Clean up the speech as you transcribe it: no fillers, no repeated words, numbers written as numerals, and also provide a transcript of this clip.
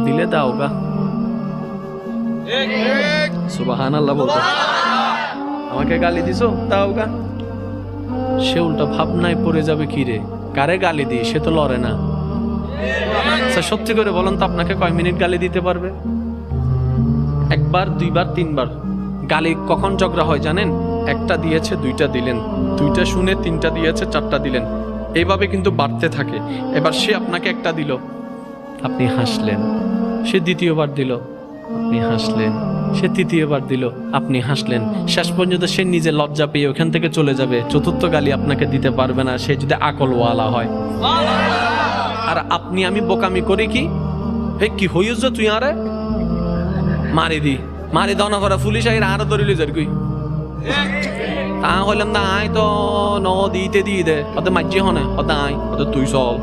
দিলে দাও গা সুবহানাল্লাহ বলতো আমাকে গালি দিছো দাও গা। সে উল্টা ভাবনায় পড়ে যাবে কি রে, কারে গালি দিই, সে তো লড়ে না। সত্যি করে বলেন তো আপনাকে কয় মিনিট গালি দিতে পারবে? একবার, দুইবার, তিনবার। গালি কখন ঝগড়া হয় জানেন? একটা দিয়েছে দুইটা দিলেন, দুইটা শুনে তিনটা দিয়েছে চারটা দিলেন, এইভাবে কিন্তু বাড়তে থাকে। এবার সে আপনাকে একটা দিল, আপনি হাসলেন। সে দ্বিতীয়বার দিল, আপনি হাসলেন। সে তৃতীয়বার দিল, আপনি হাসলেন। শেষ পর্যন্ত সে নিজে লজ্জা পেয়ে ওখান থেকে চলে যাবে। চতুর্থ গালি আপনাকে দিতে পারবে না, সে যদি আকলওয়ালা হয়। আর আপনি আমি বোকামি করি কি, হে কি হইছ তুই আরে মারি দাও না করা পুলিশ আরো ধরিলে যার কই তা হইলাম না আয় তো ন দিতে দিয়ে দে ওদের মাঝে হনে ওদের আয় ওদের তুই চল।